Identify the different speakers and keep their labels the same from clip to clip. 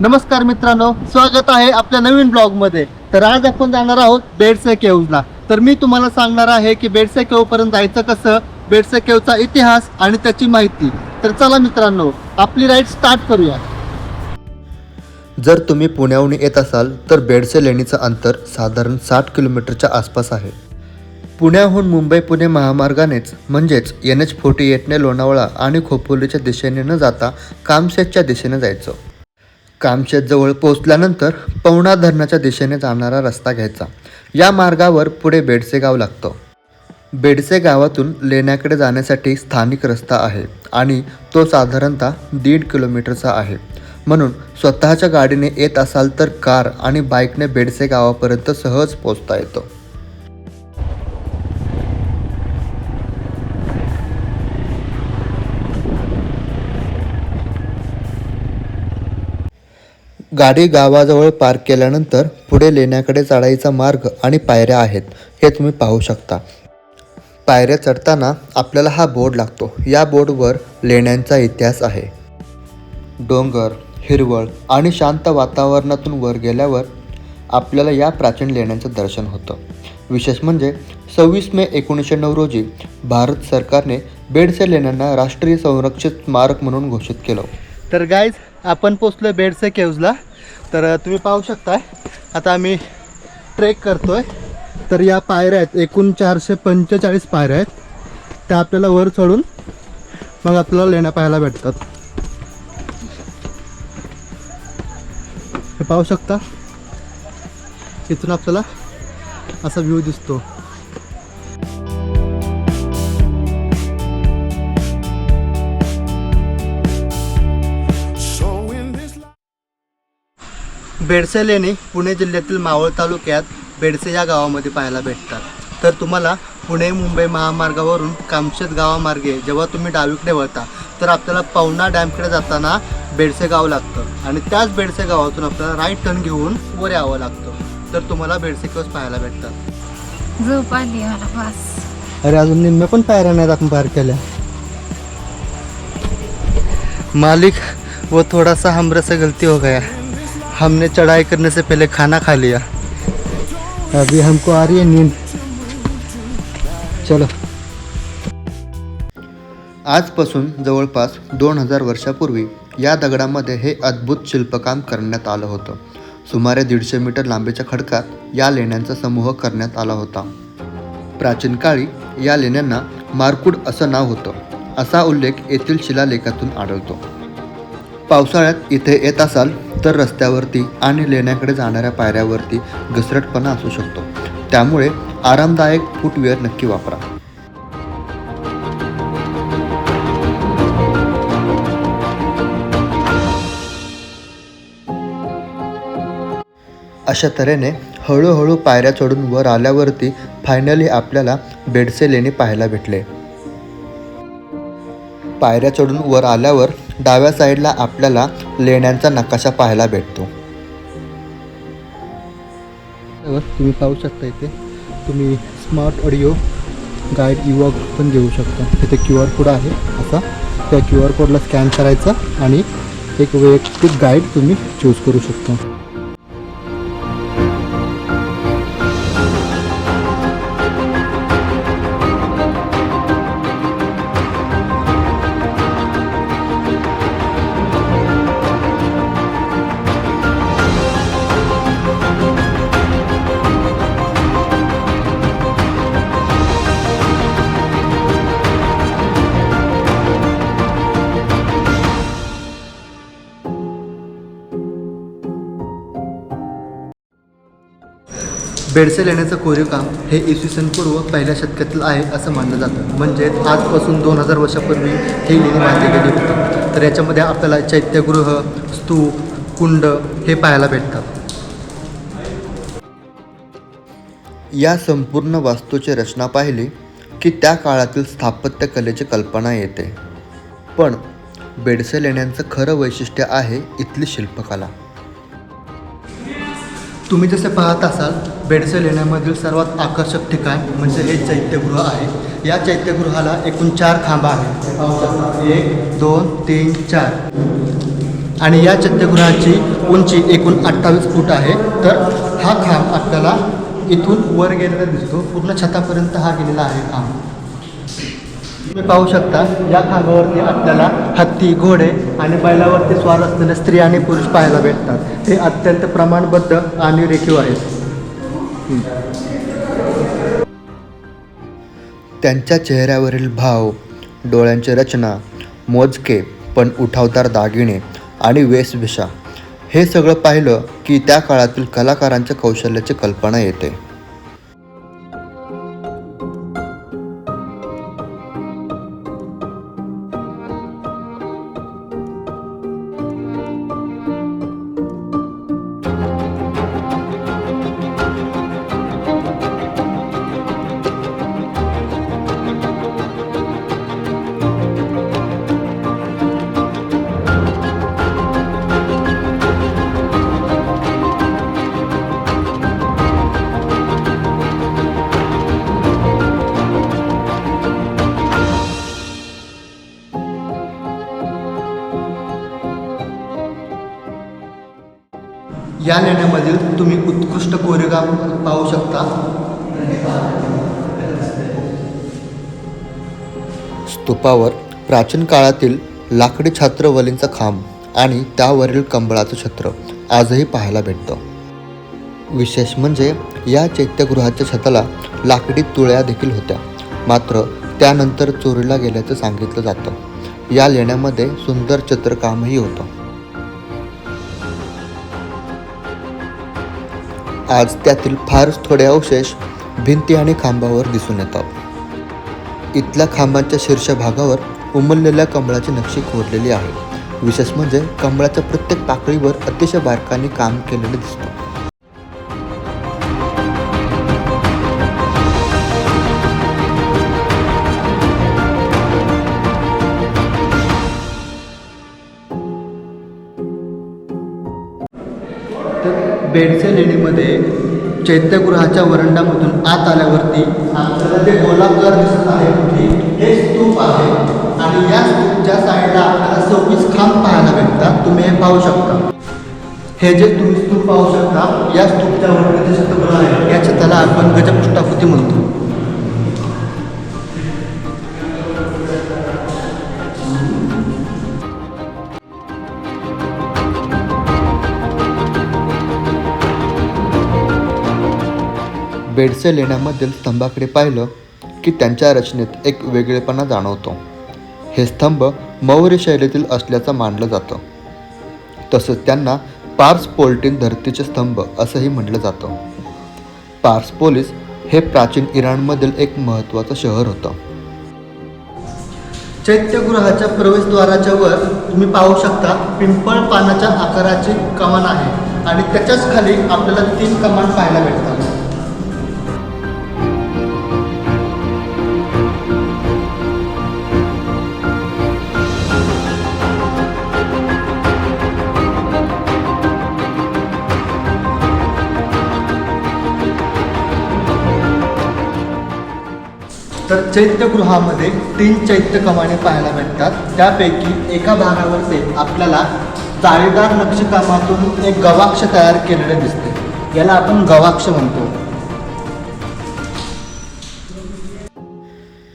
Speaker 1: नमस्कार मित्रांनो, स्वागत आहे आपल्या नवीन ब्लॉगमध्ये. तर आज आपण जाणार आहोत बेडसे केव्हला. तर मी तुम्हाला सांगणार आहे की बेडसे केव्ह पर्यंत जायचं कसं, बेडसे केव्हचा इतिहास आणि त्याची माहिती. तर चला मित्रांनो, आपली राईड स्टार्ट करूया.
Speaker 2: जर तुम्ही पुण्याहून येत असाल तर बेडसे लेणीचं अंतर साधारण 60 किलोमीटरच्या आसपास आहे. पुण्याहून मुंबई पुणे महामार्गानेच म्हणजेच NH48ने लोणावळा आणि खोपोलीच्या दिशेने न जाता कामशेतच्या दिशेने जायचं. कामशेतजवळ पोहोचल्यानंतर पवना धरणाच्या दिशेने जाणारा रस्ता घ्यायचा. या मार्गावर पुढे बेडसे गाव लागतं. बेडसे गावातून लेण्याकडे जाण्यासाठी स्थानिक रस्ता आहे आणि तो साधारणतः 1.5 किलोमीटरचा आहे. म्हणून स्वतःच्या गाडीने येत असाल तर कार आणि बाईकने बेडसे गावापर्यंत सहज पोहोचता येतं. गाडी गावाजवळ पार्क केल्यानंतर पुढे लेण्याकडे चढायचा मार्ग आणि पायऱ्या आहेत, हे तुम्ही पाहू शकता. पायऱ्या चढताना आपल्याला हा बोर्ड लागतो. या बोर्डवर लेण्यांचा इतिहास आहे. डोंगर, हिरवळ आणि शांत वातावरणातून वर गेल्यावर आपल्याला या प्राचीन लेण्यांचं दर्शन होतं. विशेष म्हणजे 26 मे 1909 रोजी भारत सरकारने बेडसे लेण्यांना राष्ट्रीय संरक्षित स्मारक म्हणून घोषित केलं.
Speaker 1: तर गाईज, आपण पोचलो बेडसे केव्हला. तर तुम्ही पाहू शकताय, आता आम्ही ट्रेक करतोय. तर या पायऱ्या आहेत, एकूण 445 पायऱ्या आहेत. त्या आपल्याला वर चढून मग आपल्याला लेण्या पाहायला भेटतात. हे पाहू शकता, इथून आपल्याला असा व्ह्यू दिसतो. बेडसे लेणी पुणे जिल्ह्यातील मावळ तालुक्यात बेडसे या गावामध्ये पाहायला भेटतात. तर तुम्हाला पुणे मुंबई महामार्गावरून कामशेत गावामार्गे जेव्हा तुम्ही डावीकडे वळता तर आपल्याला पवना डॅमकडे जाताना बेडसे गाव लागतं आणि त्याच बेडसे गावातून आपल्याला राईट टर्न घेऊन वर यावं लागतं. तर तुम्हाला बेडसे केव्ह पाहायला भेटतात.
Speaker 3: झोप आली मला बस.
Speaker 1: अरे अजून निम्मे पण पायऱ्या नाहीत आपण पार केल्या. मालिक वो थोड़ा सा हमरे से गलती हो गया, हमने चढ़ाई करने से पहले खाना खा लिया. अभी हमको आ रही है नींद. चलो.
Speaker 2: आजपासून जवळपास 2000 वर्षापूर्वी या दगडामध्ये हे अद्भुत शिल्पकाम करण्यात आलं होतं. सुमारे 150 मीटर लांबीच्या खडकात या लेण्यांचा समूह करण्यात आला होता. प्राचीन काळी या लेण्यांना मारकूड असं नाव होतं, असा उल्लेख येथील शिलालेखातून आढळतो. पावसाळ्यात इथे येत असाल तर रस्त्यावरती आणि लेण्याकडे जाणाऱ्या पायऱ्यावरती घसरटपणा असू शकतो, त्यामुळे आरामदायक फुटवेअर नक्की वापरा. अशा तऱ्हेने हळूहळू पायऱ्या चढून वर आल्यावरती फायनली आपल्याला बेडसे लेणी पाहायला भेटले. पायऱ्या चढून वर आल्यावर डाव्या साईडला आपल्याला लेण्यांचा नकाशा पाहायला भेटतो.
Speaker 1: तुम्ही पाहू शकता, इथे तुम्ही स्मार्ट ऑडिओ गाईड इवॉक पण घेऊ शकता. तिथे QR कोड आहे असा, त्या QR कोडला स्कॅन करायचा आणि एक वैयक्तिक गाईड तुम्ही चूज करू शकता. बेडसे लेण्याचं कोरीवकाम हे इसवी पूर्व पहिल्या शतकातील आहे असं मानलं जातं. म्हणजे आजपासून 2000 वर्षापूर्वी ही लेणी बांधली गेली होती. तर याच्यामध्ये आपल्याला चैत्यगृह, स्तूप, कुंड हे पाहायला भेटतात.
Speaker 2: या संपूर्ण वास्तूची रचना पाहिली की त्या काळातील स्थापत्यकलेची कल्पना येते. पण बेडसे लेण्यांचं खरं वैशिष्ट्य आहे इथली शिल्पकला.
Speaker 1: तुम्ही जसे पाहत असाल, बेडसे लेण्यामधील सर्वात आकर्षक ठिकाण म्हणजे हे चैत्यगृह आहे. या चैत्यगृहाला एकूण 4 खांब आहेत. 1, 2, 3, 4. आणि या चैत्यगृहाची उंची एकूण 28 फूट आहे. तर हा खांब आपल्याला इथून वर गेलेला दिसतो. पूर्ण छतापर्यंत हा गेलेला आहे खांब. तुम्ही पाहू शकता या खांबावरती आपल्याला हत्ती, घोडे आणि बैलावरती स्वार असलेले स्त्री आणि पुरुष पाहायला भेटतात. हे अत्यंत प्रमाणबद्ध आणि रेखीव आहेत.
Speaker 2: त्यांच्या चेहऱ्यावरील भाव, डोळ्यांची रचना, मोजके पण उठावदार दागिने आणि वेशभूषा हे सगळं पाहिलं की त्या काळातील कलाकारांच्या कौशल्याची कल्पना येते.
Speaker 1: या लेण्यामधील तुम्ही उत्कृष्ट कोरीवकाम पाहू शकता.
Speaker 2: स्तूपावर प्राचीन काळातील लाकडी छात्रवलींचा खांब आणि त्यावरील कंबळाचं छत्र आजही पाहायला भेटतं. विशेष म्हणजे या चैत्यगृहाच्या छताला लाकडी तुळया देखील होत्या, मात्र त्यानंतर चोरीला गेल्याचं सांगितलं जातं. या लेण्यामध्ये सुंदर चित्रकामही होतं. आज त्यातील फारच थोडे अवशेष भिंती आणि खांबावर दिसून येतात. इथल्या खांबांच्या शीर्षभागावर उमललेल्या कमळाची नक्षी कोरलेली आहे. विशेष म्हणजे कमळाच्या प्रत्येक पाकळीवर अतिशय बारकाईने काम केलेलं दिसतं.
Speaker 1: बेडसे लेणीमध्ये चैत्यगृहाच्या वरंडामधून आत आल्यावरती आपल्याला जे गोलाकार दिसत आहे हे स्तूप आहे. आणि या स्तूपच्या साईडला आपल्याला 26 खांब पाहायला भेटतात. तुम्ही हे पाहू शकता. हे जे तुम्ही स्तूप पाहू शकता, या स्तूपच्या वरती जे छतगृह आहे या छताला आपण गजपुष्टाकृती म्हणतो.
Speaker 2: बेडसे लेण्यामधील स्तंभाकडे पाहिलं की त्यांच्या रचनेत एक वेगळेपणा जाणवतो. हे स्तंभ मौर्य शैलीतील असल्याचं मानलं जातं. तसंच त्यांना पार्सपोलिटीन धर्तीचे स्तंभ असंही म्हटलं जातं. पार्सपोलिस हे प्राचीन इराणमधील एक महत्त्वाचं शहर होतं.
Speaker 1: चैत्यगृहाच्या प्रवेशद्वाराच्या वर तुम्ही पाहू शकता पिंपळ पानाच्या आकाराची कमान आहे आणि त्याच्याच खाली आपल्याला 3 कमान पाहायला भेटतात. तर चैत्यगृहामध्ये 3 चैत्य कमाने पाहायला भेटतात. त्यापैकी एका भागावरती आपल्याला जाळीदार नक्षीकामातून एक गवाक्ष तयार केलेले दिसते. याला आपण गवाक्ष म्हणतो.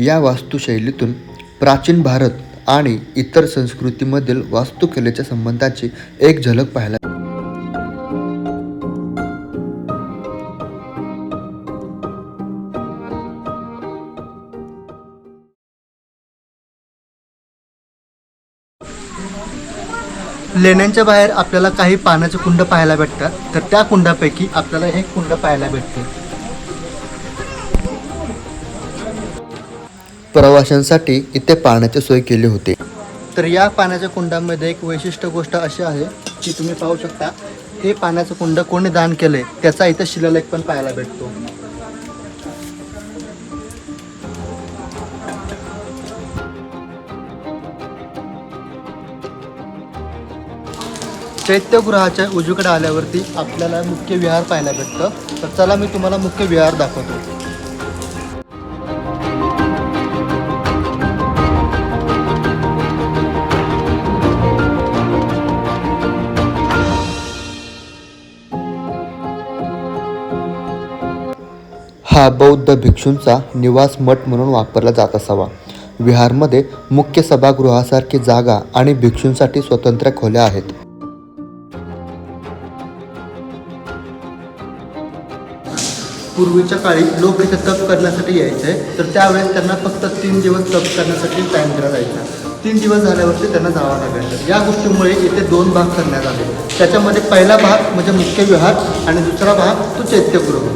Speaker 2: या वास्तुशैलीतून प्राचीन भारत आणि इतर संस्कृतीमधील वास्तुकलेच्या संबंधाची एक झलक पाहायला.
Speaker 1: लेण्यांच्या बाहेर आपल्याला काही पाण्याचे कुंड पाहायला भेटतात. तर त्या कुंडापैकी आपल्याला एक कुंड पाहायला भेटते.
Speaker 2: प्रवाशांसाठी इथे पाण्याची सोय केली होती.
Speaker 1: तर या पाण्याच्या कुंडामध्ये एक वैशिष्ट्य गोष्ट अशी आहे की तुम्ही पाहू शकता हे पाण्याचं कुंड कोणी दान केलंय त्याचा इथे शिलालेख पण पाहायला भेटतो. चैत्यगृहाच्या उजवीकडे आल्यावरती आपल्याला मुख्य विहार पाहायला भेटतं. तर चला मी तुम्हाला मुख्य विहार दाखवतो.
Speaker 2: हा बौद्ध भिक्षूंचा निवास मठ म्हणून वापरला जात असावा. विहारमध्ये मुख्य सभागृहासारखी जागा आणि भिक्षूंसाठी स्वतंत्र खोल्या आहेत.
Speaker 1: पूर्वीच्या काळी लोक इथे तप करण्यासाठी यायचे, तर त्यावेळेस त्यांना फक्त 3 दिवस तप करण्यासाठी टाईम दिला जायचा. 3 दिवस झाल्यावरती त्यांना जावं लागायचं. या गोष्टीमुळे इथे 2 भाग करण्यात आले. त्याच्यामध्ये पहिला भाग म्हणजे मुख्य विहार आणि दुसरा भाग तो चैत्यगृह.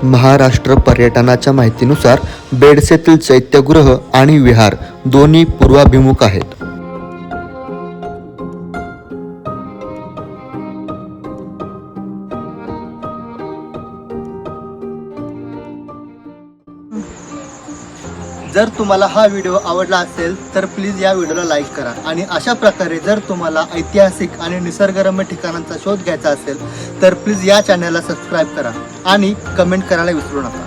Speaker 2: महाराष्ट्र पर्यटनाच्या माहितीनुसार बेडसेतील चैत्यगृह आणि विहार दोन्ही पूर्वाभिमुख आहेत.
Speaker 1: जर तुम्हाला हा व्हिडिओ आवडला असेल तर प्लीज या व्हिडिओला लाईक करा. आणि अशा प्रकारे जर तुम्हाला ऐतिहासिक आणि निसर्गरम्य ठिकाणांचा शोध घ्यायचा असेल तर प्लीज या चॅनलला सबस्क्राईब करा आणि कमेंट करायला विसरू नका.